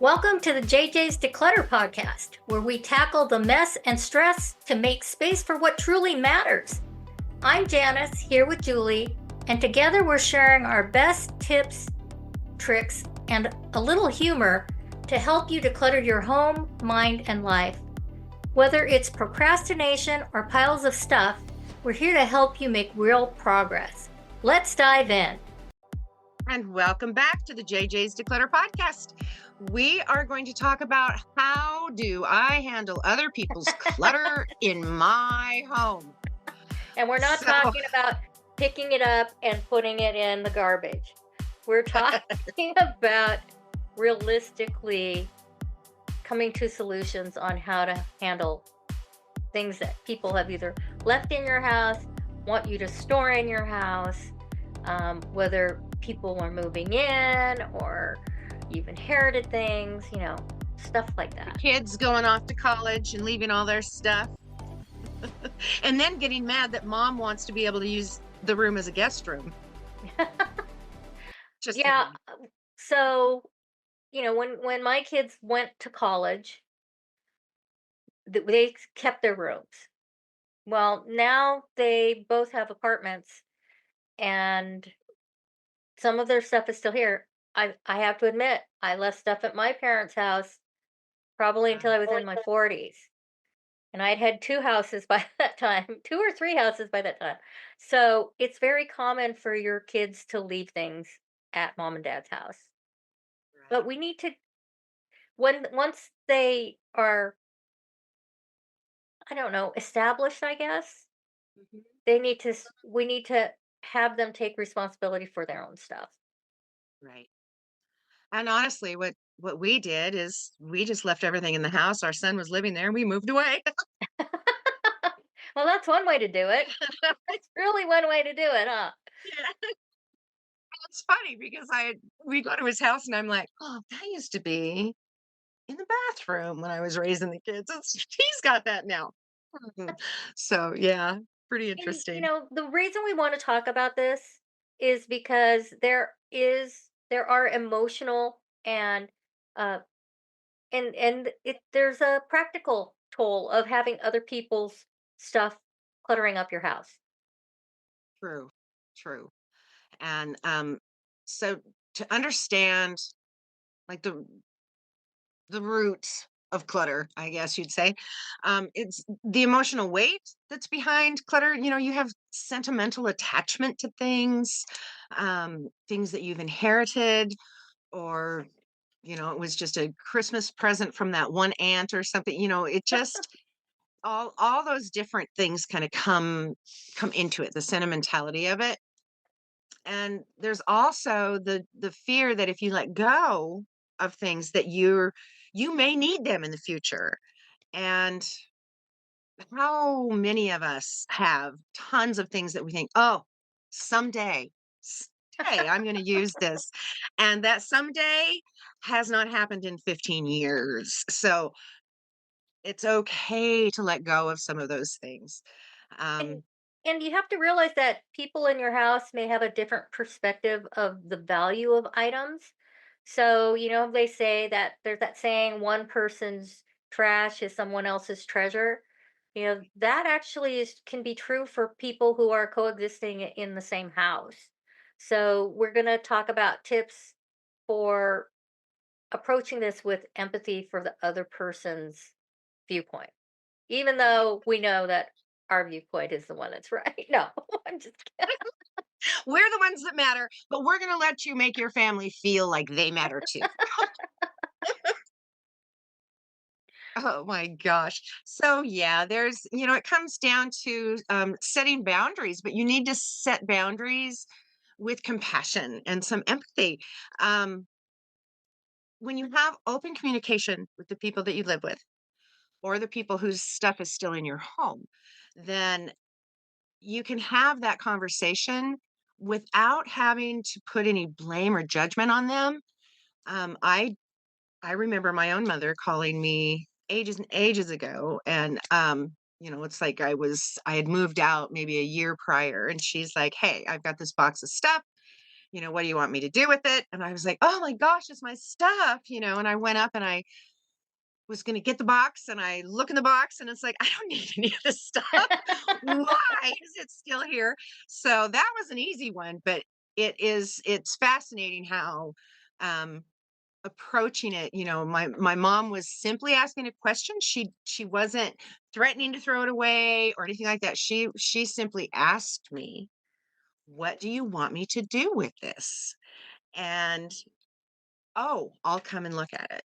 Welcome to the JJs Declutter Podcast, where we tackle the mess and stress to make space for what truly matters. I'm Janice, here with Julie, and together we're sharing our best tips, tricks, and a little humor to help you declutter your home, mind, and life. Whether it's procrastination or piles of stuff, we're here to help you make real progress. Let's dive in. And welcome back to the JJs Declutter Podcast. We are going to talk about how do I handle other people's clutter in my home. And we're not talking about picking it up and putting it in the garbage. We're talking about realistically coming to solutions on how to handle things that people have either left in your house, want you to store in your house, whether people are moving in or you've inherited things, stuff like that. Kids going off to college and leaving all their stuff. And then getting mad that mom wants to be able to use the room as a guest room. Yeah. So, when my kids went to college, they kept their rooms. Well, now they both have apartments and some of their stuff is still here. I have to admit, I left stuff at my parents' house probably until I was in my 40s. And I'd had two houses by that time, 2 or 3 houses by that time. So it's very common for your kids to leave things at mom and dad's house. Right. But we need to, once they are, established, I guess, we need to have them take responsibility for their own stuff. Right. And honestly, what we did is we just left everything in the house. Our son was living there and we moved away. Well, that's one way to do it. It's really one way to do it, huh? Yeah. It's funny because we go to his house and I'm like, oh, that used to be in the bathroom when I was raising the kids. He's got that now. So yeah, pretty interesting. And, the reason we want to talk about this is because there are emotional and there's a practical toll of having other people's stuff cluttering up your house. True. And so to understand like the root of clutter, I guess you'd say, it's the emotional weight that's behind clutter. You have sentimental attachment to things, things that you've inherited, or it was just a Christmas present from that one aunt or something. It just all those different things kind of come into it, the sentimentality of it. And there's also the fear that if you let go of things that you may need them in the future. And how many of us have tons of things that we think, oh, someday I'm going to use this. And that someday has not happened in 15 years. So it's okay to let go of some of those things. And you have to realize that people in your house may have a different perspective of the value of items. So, they say that there's that saying, one person's trash is someone else's treasure. That actually can be true for people who are coexisting in the same house. So, we're going to talk about tips for approaching this with empathy for the other person's viewpoint, even though we know that our viewpoint is the one that's right. No, I'm just kidding. We're the ones that matter, but we're going to let you make your family feel like they matter too. Oh my gosh. So yeah, there's, it comes down to setting boundaries, but you need to set boundaries with compassion and some empathy. When you have open communication with the people that you live with or the people whose stuff is still in your home, then you can have that conversation without having to put any blame or judgment on them. I remember my own mother calling me ages and ages ago, and it's like I had moved out maybe a year prior, and she's like, "Hey, I've got this box of stuff. what do you want me to do with it? And I was like, oh my gosh, it's my stuff, and I went up and I was going to get the box and I look in the box and it's like, I don't need any of this stuff. Why is it still here? So that was an easy one, but it's fascinating how um approaching it, my mom was simply asking a question. She wasn't threatening to throw it away or anything like that. She simply asked me, "What do you want me to do with this?" And oh, I'll come and look at it.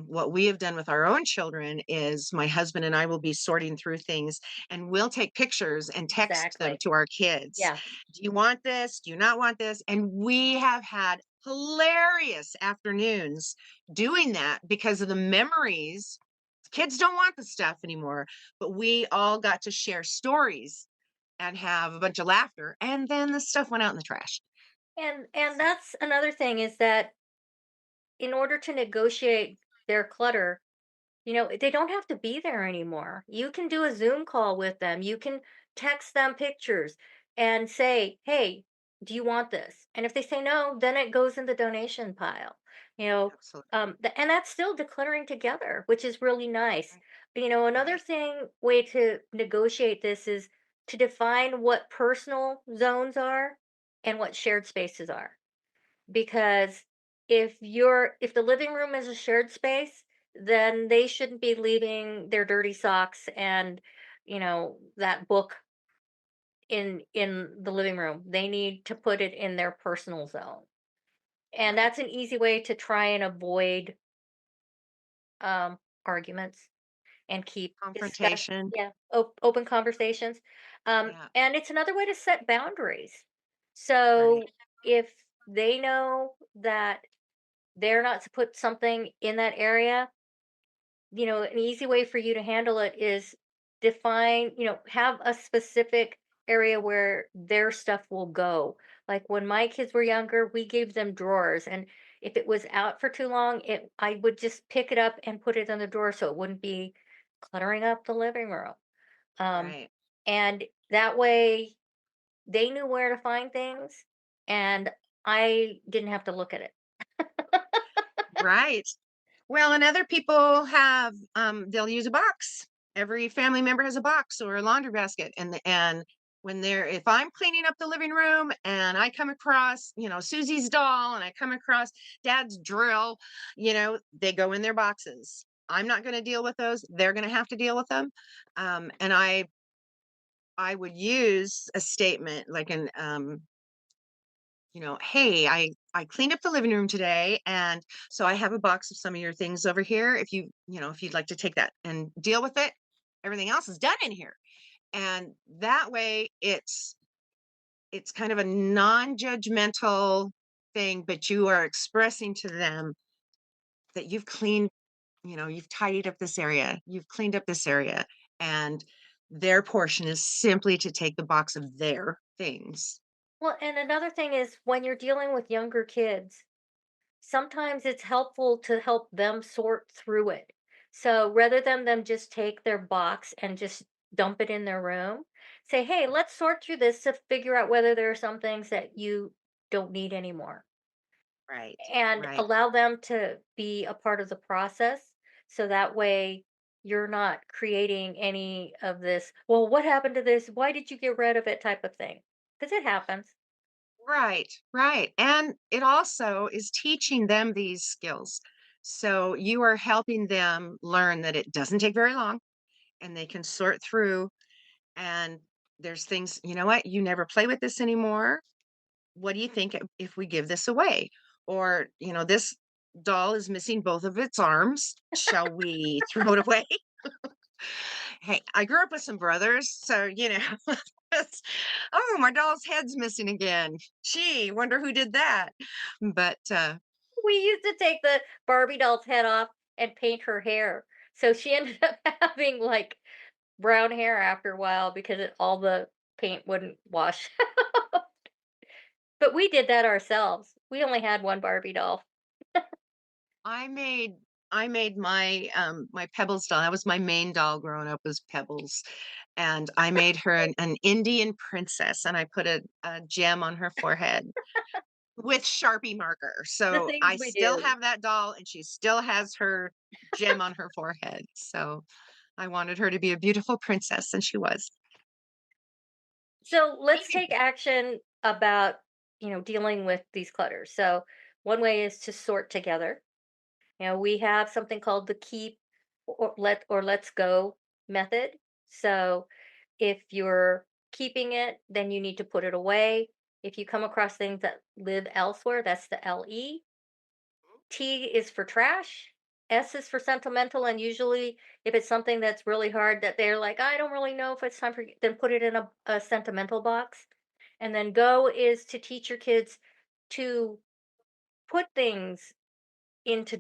What we have done with our own children is my husband and I will be sorting through things and we'll take pictures and text them Exactly. to our kids. Yeah. Do you want this? Do you not want this? And we have had hilarious afternoons doing that because of the memories. Kids don't want the stuff anymore, but we all got to share stories and have a bunch of laughter. And then the stuff went out in the trash. And that's another thing is that in order to negotiate their clutter, they don't have to be there anymore. You can do a Zoom call with them. You can text them pictures and say, "Hey, do you want this?" And if they say no, then it goes in the donation pile. Absolutely. And that's still decluttering together, which is really nice. Right. Another Right. thing way to negotiate this is to define what personal zones are and what shared spaces are, because if the living room is a shared space, then they shouldn't be leaving their dirty socks and that book in the living room. They need to put it in their personal zone, and Right. that's an easy way to try and avoid arguments and keep Confrontation. open conversations. Yeah. And it's another way to set boundaries. Right. So if they know that they're not to put something in that area, an easy way for you to handle it is have a specific area where their stuff will go. Like when my kids were younger, we gave them drawers, and if it was out for too long, I would just pick it up and put it in the drawer so it wouldn't be cluttering up the living room. Um, Right. and that way they knew where to find things, and I didn't have to look at it. Right. Well, and other people have they'll use a box. Every family member has a box or a laundry basket and when they're if I'm cleaning up the living room and I come across, Susie's doll and I come across dad's drill, they go in their boxes. I'm not going to deal with those. They're going to have to deal with them. And I would use a statement like hey, I cleaned up the living room today, and so I have a box of some of your things over here. If you'd like to take that and deal with it, everything else is done in here. And that way, it's kind of a non-judgmental thing, but you are expressing to them that you've cleaned, you've tidied up this area, you've cleaned up this area, and their portion is simply to take the box of their things. Well, and another thing is when you're dealing with younger kids, sometimes it's helpful to help them sort through it. So rather than them just take their box and just dump it in their room, say, "Hey, let's sort through this to figure out whether there are some things that you don't need anymore." Right, And right. allow them to be a part of the process. So that way you're not creating any of this, "Well, what happened to this? Why did you get rid of it?" type of thing. Because it happens. Right, right. And it also is teaching them these skills. So you are helping them learn that it doesn't take very long and they can sort through. And there's things, you know what? You never play with this anymore. What do you think if we give this away? Or, this doll is missing both of its arms. Shall we throw it away? Hey, I grew up with some brothers, so it's, oh, my doll's head's missing again. Gee, wonder who did that. But We used to take the Barbie doll's head off and paint her hair. So she ended up having like brown hair after a while because all the paint wouldn't wash. But we did that ourselves. We only had one Barbie doll. I made I made my Pebbles doll. That was my main doll growing up was Pebbles, and I made her an Indian princess, and I put a gem on her forehead with Sharpie marker. The So things I we still do. have that doll, and she still has her gem on her forehead. So I wanted her to be a beautiful princess, and she was. So let's take action about, dealing with these clutters. So one way is to sort together. We have something called the keep or let's go method. So if you're keeping it, then you need to put it away. If you come across things that live elsewhere, that's the LE. T is for trash. S is for sentimental. And usually, if it's something that's really hard that they're like, I don't really know if it's time for you, then put it in a sentimental box. And then go is to teach your kids to put things into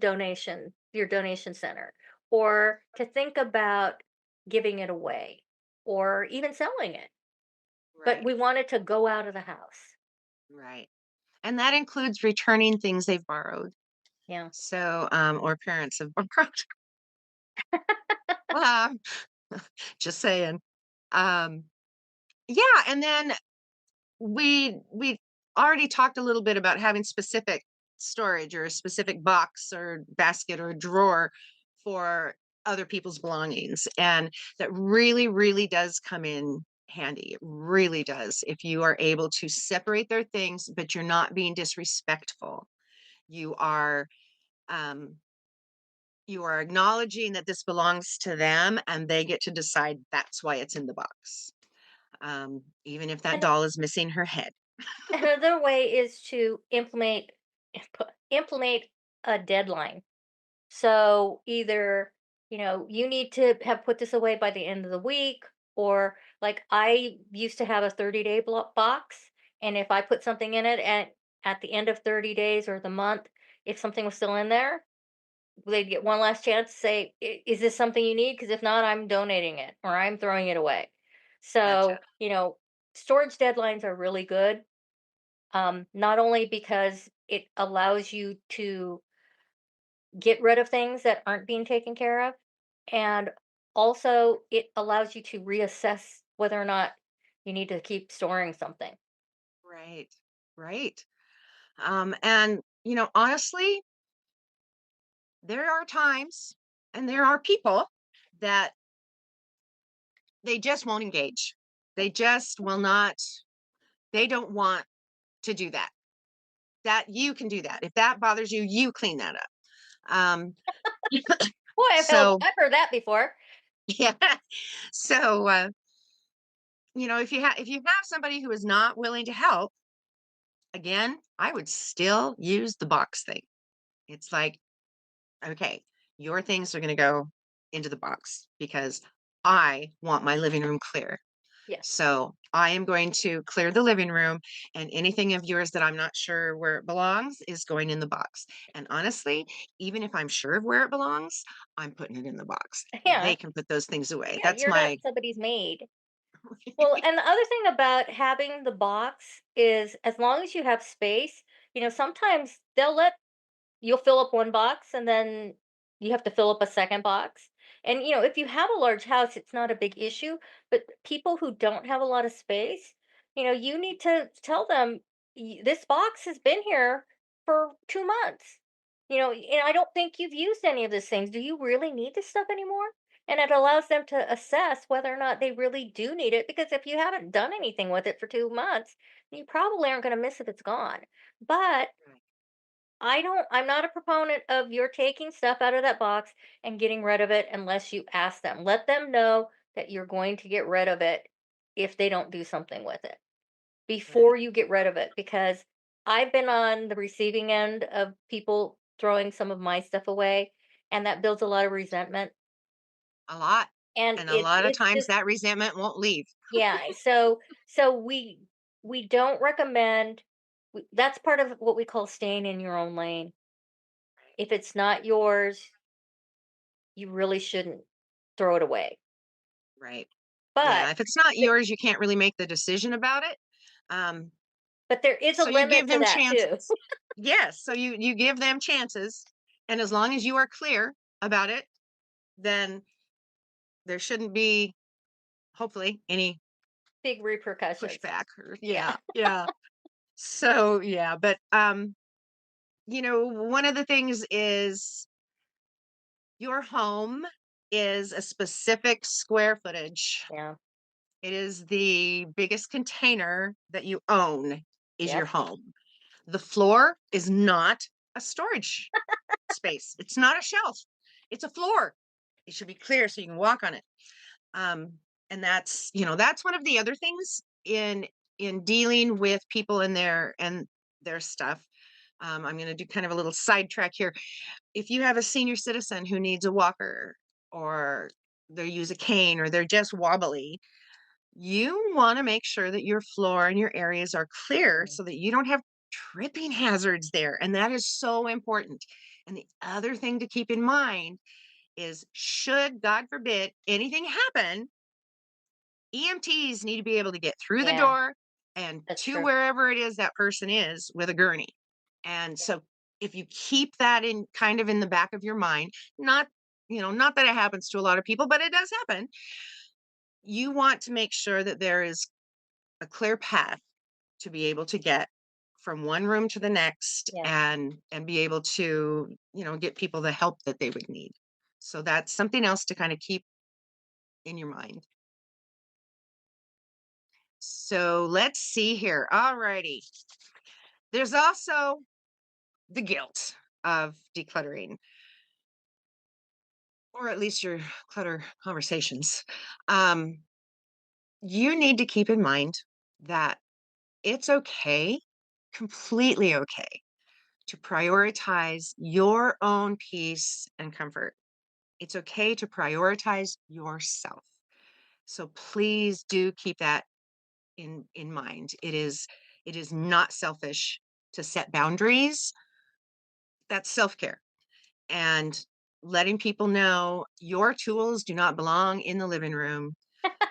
your donation center, or to think about giving it away or even selling it. But Right, we want it to go out of the house. right. And that includes returning things they've borrowed. Yeah. So, or parents have borrowed. Um, just saying. Um, yeah, and then we already talked a little bit about having specific storage or a specific box or basket or drawer for other people's belongings, and that really really does come in handy. It really does if you are able to separate their things, but you're not being disrespectful. You are um you are acknowledging that this belongs to them and they get to decide that's why it's in the box, even if that And doll is missing her head. another way is to implement a deadline. So either, you need to have put this away by the end of the week, or like I used to have a 30-day box. And if I put something in it at the end of 30 days or the month, if something was still in there, they'd get one last chance to say, Is this something you need? Because if not, I'm donating it or I'm throwing it away." Gotcha. So, storage deadlines are really good. Not only because it allows you to get rid of things that aren't being taken care of, and also it allows you to reassess whether or not you need to keep storing something. Right. Right. And honestly, there are times and there are people that they just won't engage. They just will not, they don't want to do that. That you can do that. If that bothers you, you clean that up. Um, Boy, so I've heard that before. yeah. So if you have somebody who is not willing to help, again, I would still use the box thing. It's like, okay, your things are going to go into the box because I want my living room clear. Yes. So I am going to clear the living room, and anything of yours that I'm not sure where it belongs is going in the box. And honestly, even if I'm sure of where it belongs, I'm putting it in the box. Yeah. They can put those things away. Yeah, That's you're not my somebody's maid. Well, and the other thing about having the box is as long as you have space, sometimes you'll fill up one box and then you have to fill up a second box. And if you have a large house, it's not a big issue. But people who don't have a lot of space, you need to tell them, This box has been here for 2 months. And I don't think you've used any of these things. Do you really need this stuff anymore?" And it allows them to assess whether or not they really do need it. Because if you haven't done anything with it for 2 months, you probably aren't going to miss if it's gone. But I'm not a proponent of your taking stuff out of that box and getting rid of it unless you ask them. Let them know that you're going to get rid of it if they don't do something with it right. before you get rid of it, because I've been on the receiving end of people throwing some of my stuff away, and that builds a lot of resentment. A lot. And And a it's lot of it's times just that resentment won't leave. yeah, so we don't recommend that's part of what we call staying in your own lane. If it's not yours, you really shouldn't throw it away. Right. Yeah. But If it's not th- yours, you can't really make the decision about it. Um, but there is a so you limit give to them that too. chances. Yes. So you give them chances. And as long as you are clear about it, then there shouldn't be, hopefully, any Big repercussions. pushback or Yeah. yeah. So, yeah, but one of the things is your home is a specific square footage. Yeah. It is the biggest container that you own is your Yep. home. The floor is not a storage space. It's not a shelf. It's a floor. It should be clear so you can walk on it. Um, and that's one of the other things in dealing with people and their stuff. I'm going to do kind of a little sidetrack here. If you have a senior citizen who needs a walker, or they use a cane, or they're just wobbly, you want to make sure that your floor and your areas are clear Mm. so that you don't have tripping hazards there. And that is so important. And the other thing to keep in mind is, should, God forbid, anything happen, EMTs need to be able to get through the Yeah, door and that's to true. wherever it is that person is with a gurney. And so if you keep that in kind of in the back of your mind, not that it happens to a lot of people, but it does happen, you want to make sure that there is a clear path to be able to get from one room to the next, Yeah. and be able to, get people the help that they would need. So that's something else to kind of keep in your mind. So let's see here. All righty. There's also the guilt of decluttering, or at least your clutter conversations. Um, you need to keep in mind that it's okay, completely okay, to prioritize your own peace and comfort. It's okay to prioritize yourself. So please do keep that in mind. It is not selfish to set boundaries. That's self-care. And letting people know your tools do not belong in the living room.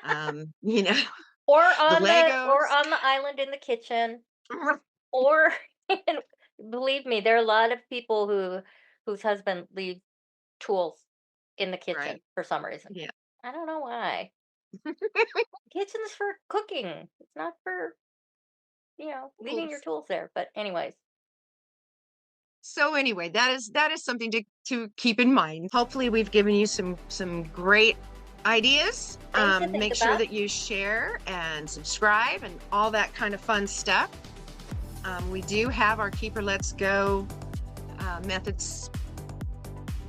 Um, you know, Or the on Legos. the island in the kitchen, or and believe me, there are a lot of people whose husband leave tools in the kitchen Right. for some reason. Yeah. I don't know why. Kitchen's for cooking. It's not for, leaving your Tools. tools there. But anyways, So anyway, that is something to keep in mind. Hopefully we've given you some great ideas. things to think Make sure about. that you share and subscribe and all that kind of fun stuff. We do have our Keeper Let's Go methods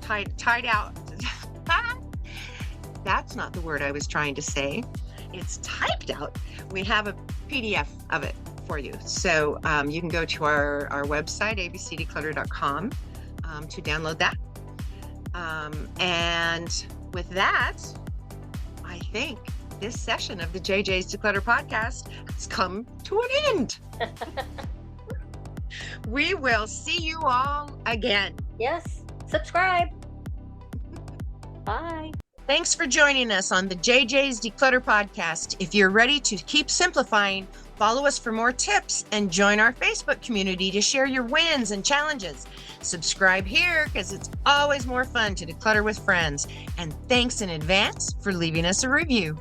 tied out. That's not the word I was trying to say. It's typed out. We have a PDF of it for you. So you can go to our website, abcdeclutter.com, to download that. And with that, I think this session of the JJs Declutter Podcast has come to an end. We will see you all again. Yes, subscribe. Bye. Thanks for joining us on the JJs Declutter Podcast. If you're ready to keep simplifying, follow us for more tips and join our Facebook community to share your wins and challenges. Subscribe here because it's always more fun to declutter with friends. And thanks in advance for leaving us a review.